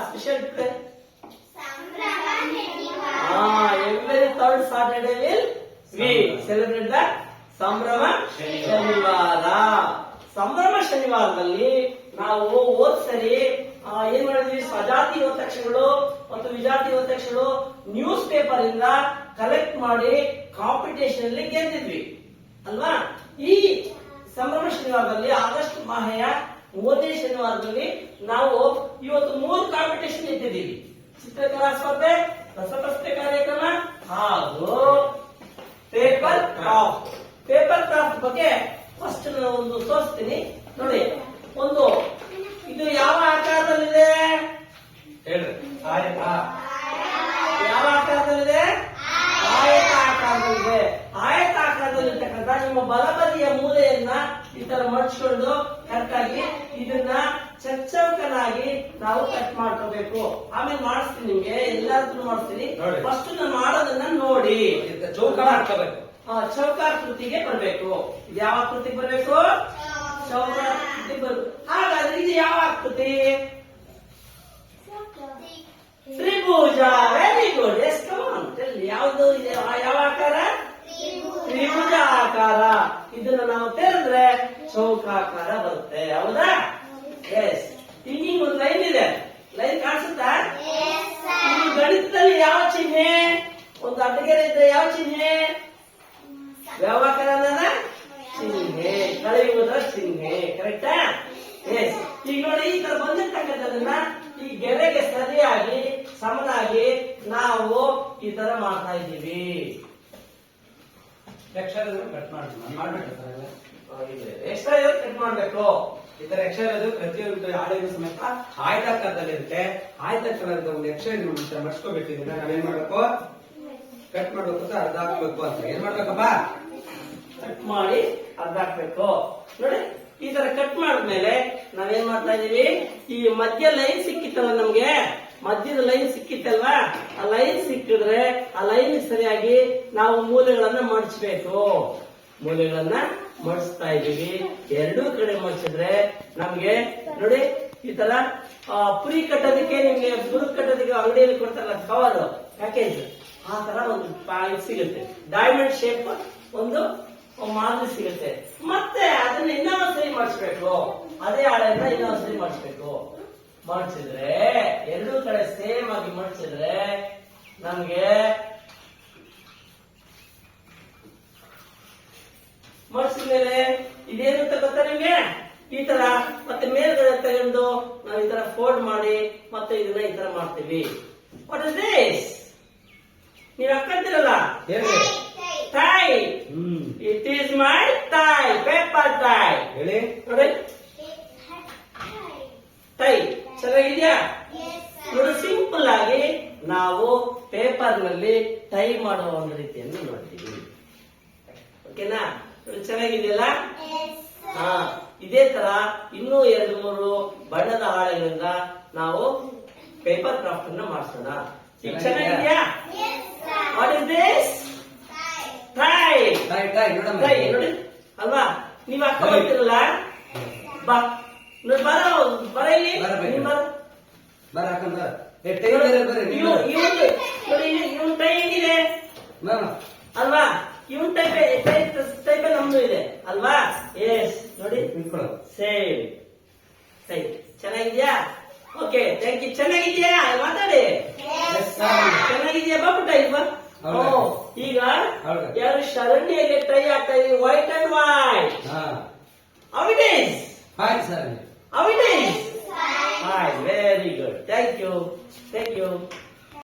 special day. Every third Saturday will we celebrate the ಸಂಭ್ರಮ ಶನಿವಾರ. ಸಂಭ್ರಮ ಶನಿವಾರದಲ್ಲಿ ನಾವು ಹೋದ್ ಸರಿ ಏನ್ ಮಾಡಿದ್ವಿ, ಸ್ವಜಾತಿ ಒತ್ತಕ್ಷಗಳು ಮತ್ತು ವಿಜಾತಿ ಒತ್ತಕ್ಷಗಳು ನ್ಯೂಸ್ ಪೇಪರ್ ಇಂದ ಕಲೆಕ್ಟ್ ಮಾಡಿ ಕಾಂಪಿಟೇಷನ್ ಅಲ್ಲಿ ಗೆದ್ದಿದ್ವಿ ಅಲ್ವಾ. ಈ ಸಂಭ್ರಮ ಶನಿವಾರದಲ್ಲಿ ಆಗಸ್ಟ್ ಮಾಹೆಯ 3ನೇ ಶನಿವಾರದಲ್ಲಿ ನಾವು ಇವತ್ತು 3 ಕಾಂಪಿಟೇಷನ್ ಇಟ್ಟಿದ್ದೀವಿ. ಚಿತ್ರಕಲಾ ಸ್ಪರ್ಧೆ, ರಸಪ್ರಶ್ನೆ ಕಾರ್ಯಕ್ರಮ ಹಾಗೂ ಪೇಪರ್ ಕ್ರಾಫ್ಟ್. ಪೇಪರ್ ಕ್ರಾಫ್ಟ್ ಬಗ್ಗೆ ಫಸ್ಟ್ ನಾನು ಒಂದು ತೋರಿಸ್ತೀನಿ ನೋಡಿ. ಒಂದು ಇದು ಯಾವ ಆಕಾರದಲ್ಲಿದೆ ಹೇಳ್ರಿ. ಯಾವ ಆಕಾರದಲ್ಲಿದೆ? ಆಯತ ಆಕಾರದಲ್ಲಿದೆ. ಆಯತ ಆಕಾರದಲ್ಲಿರ್ತಕ್ಕಂಥ ನಿಮ್ಮ ಬಲಬದಿಯ ಮೂಲೆಯನ್ನ ಈ ತರ ಮಡ್ಚ್ಕೊಂಡು ಕರೆಕ್ಟ್ ಆಗಿ ಇದನ್ನ ಚಚ್ಚೌಕನಾಗಿ ನಾವು ಕಟ್ ಮಾಡ್ಕೋಬೇಕು. ಆಮೇಲೆ ಮಾಡಿಸ್ತೀನಿ, ನಿಮ್ಗೆ ಎಲ್ಲಾದ್ರೂ ಮಾಡಿಸ್ತೀನಿ. ಫಸ್ಟ್ ನಾನು ಮಾಡೋದನ್ನ ನೋಡಿ ಚೌಕ ಮಾಡ್ಕೋಬೇಕು. ಚೌಕಾಕೃತಿಗೆ ಬರ್ಬೇಕು. ಇದು ಯಾವ ಆಕೃತಿಗೆ ಬರ್ಬೇಕು? ಚೌಕಾಕೃತಿಗೆ ಬರ್ಬೇಕು. ಹಾಗಾದ್ರೆ ಇದು ಯಾವ ಆಕೃತಿ? ತ್ರಿಭುಜ. Very good. Yes come on tell. ಯಾವುದು ಯಾವ ಆಕಾರ? ತ್ರಿಭುಜ ಆಕಾರ. ಇದನ್ನ ನಾವು ತೆರೆದ್ರೆ ಚೌಕಾಕಾರ ಬರುತ್ತೆ. ಹೌದಾ? ಎಸ್. ಇಲ್ಲಿ ಒಂದು ಲೈನ್ ಇದೆ. ಲೈನ್ ಕಾಣಿಸುತ್ತಾ? ಇಲ್ಲಿ ಗಣಿತದಲ್ಲಿ ಯಾವ ಚಿಹ್ನೆ? ಒಂದು ಅಡ್ಡಗೆರೆ ಇದ್ರೆ ಯಾವ ಚಿಹ್ನೆ? ವ್ಯಾವಕರಣದ ಚಿಹ್ನೆ, ಕಳೆಯುವುದರ ಚಿಹ್ನೆ. ಕರೆಕ್ಟಾ? ಎಸ್. ಈಗ ನೋಡಿ, ಈ ತರ ಬಂದಿರ್ತಕ್ಕಂಥದನ್ನ ಈ ಗೆರೆಗೆ ಸರಿಯಾಗಿ ಸಮನಾಗಿ ನಾವು ಈ ತರ ಮಾಡ್ತಾ ಇದ್ದೀವಿ. ಎಕ್ಸ್ಟ್ರಾ ಕಟ್ ಮಾಡ್ಬೇಕು ಎಕ್ಸ್ಟ್ರಾ ಕಟ್ ಮಾಡ್ಬೇಕು. ಈ ತರ ಎಕ್ಸ್ಟ್ರಾ ಪ್ರತಿಯೊಂದು ಆಡಿಯೋ ಸಮೇತ ಆಯತಾಕಾರದಲ್ಲಿ ಇರುತ್ತೆ. ಆಯತಾಕಾರದ ಒಂದು ಎಕ್ಸ್ಟ್ರಾ ಮರ್ಸ್ಕೋಬೇಕು. ಇದನ್ನ ನಾವೇನ್ ಮಾಡ್ಬೇಕು? ಕಟ್ ಮಾಡ್ಬೇಕು ಅಂತ ಅರ್ಧ ಹಾಕ್ಬೇಕು ಅಂತ. ಏನ್ ಮಾಡ್ಬೇಕಪ್ಪ? ಕಟ್ ಮಾಡಿ ಅರ್ಧ ಹಾಕ್ಬೇಕು. ನೋಡಿ, ಈ ತರ ಕಟ್ ಮಾಡಿದ್ಮೇಲೆ ನಾವೇನ್ ಮಾಡ್ತಾ ಇದೀವಿ, ಈ ಮಧ್ಯ ಲೈನ್ ಸಿಕ್ಕಿತ್ತಲ್ಲ, ನಮ್ಗೆ ಮಧ್ಯದ ಲೈನ್ ಸಿಕ್ಕಿತ್ತಲ್ವಾ, ಆ ಲೈನ್ ಸಿಕ್ಕಿದ್ರೆ ಆ ಲೈನ್ ಸರಿಯಾಗಿ ನಾವು ಮೂಲೆಗಳನ್ನ ಮಡಚಬೇಕು. ಮೂಲೆಗಳನ್ನ ಮಡಿಸ್ತಾ ಇದೀವಿ. ಎರಡೂ ಕಡೆ ಮಡಿಸಿದ್ರೆ ನಮ್ಗೆ ನೋಡಿ ಈ ತರ ಪುರಿ ಕಟ್ಟೋದಕ್ಕೆ, ನಿಮ್ಗೆ ಬುರುಕ್ ಕಟ್ಟೋದಕ್ಕೆ ಅಂಗಡಿಯಲ್ಲಿ ಕೊಡ್ತಾರಲ್ಲ ಕವರ್ ಪ್ಯಾಕೇಜ್, ಆ ತರ ಒಂದು ಸಿಗುತ್ತೆ. ಡೈಮಂಡ್ ಶೇಪ್ ಒಂದು ಮಾದರಿ ಸಿಗುತ್ತೆ. ಮತ್ತೆ ಅದನ್ನ ಇನ್ನೊಂದ್ಸರಿ ಮಾಡಿಸ್ಬೇಕು. ಅದೇ ಹಾಳೆಯನ್ನ ಇನ್ನೊಂದ್ಸರಿ ಮಾಡಿಸ್ಬೇಕು. ಮಡಿಸಿದ್ರೆ ಎರಡೂ ಕಡೆ ಸೇಮ್ ಆಗಿ ಮಡಿಸಿದ್ರೆ ನಮ್ಗೆ ಮಡಿಸಿದ ಮೇಲೆ ಇದೇನಂತ ಗೊತ್ತಾ ನಿಮ್ಗೆ? ಈ ತರ ಮತ್ತೆ ಮೇಲ್ಗಡೆ ತಗೊಂಡು ನಾವು ಈ ತರ ಫೋಲ್ಡ್ ಮಾಡಿ ಮತ್ತೆ ಇದನ್ನ ಈ ತರ ಮಾಡ್ತೀವಿ. What is this? ನೀವು ಹಾಕಂತಿರಲ್ಲ tie. It is my tie, paper tie. ಹೇಳಿ ನೋಡಿ, ಟೈ ಚೆನ್ನಾಗಿದ್ಯಾ? ನೋಡಿ, ಸಿಂಪಲ್ ಆಗಿ ನಾವು ಪೇಪರ್ ನಲ್ಲಿ ಟೈ ಮಾಡುವ ಒಂದು ರೀತಿಯನ್ನು ನೋಡ್ತೀವಿ. ಓಕೆನಾ? ಚೆನ್ನಾಗಿದೆಯಲ್ಲ? ಹಾ, ಇದೇ ತರ ಇನ್ನೂ 2-3 ಬಣ್ಣದ ಹಾಳೆಗಳಿಂದ ನಾವು ಪೇಪರ್ ಕ್ರಾಫ್ಟ್ ಅನ್ನ ಮಾಡಿಸೋಣ. ಚೆನ್ನಾಗಿದ್ಯಾ? What is this? Tie. Tie ನೋಡಿ ಅಲ್ವಾ? ನೀವ್ ಅಕ್ಕ ಬರ್ತಿರಲ್ಲ, ಬಾ ನೋಡಿ, ಬರ ಇಲ್ಲಿ. ಬರ ಹಾಕಂದ ನೋಡಿ, ಇವನ್ ಟೈ ಹೆಂಗಿದೆ ಅಲ್ವಾ? ಇವನ್ ಟೈಪ್ ನಮ್ದು ಇದೆ ಅಲ್ವಾ? ಎಸ್. ನೋಡಿ, ಸೇಮ್ ಟೈ. ಚೆನ್ನಾಗಿದ್ಯಾ? Okay, thank you. ಚೆನ್ನಾಗಿದ್ಯಾ? ಮಾತಾಡಿ. ಚೆನ್ನಾಗಿದ್ಯಾ? ಬಾಪುಟ ಇಲ್ವಾ? ಈಗ ಯಾರು ಶರಣ್ಯಗೆ ಟೈ ಆಗ್ತಾ ಇದೀವಿ. White and white. How it is? Fine, sir. How it is? Fine. Very good. Thank you. Thank you.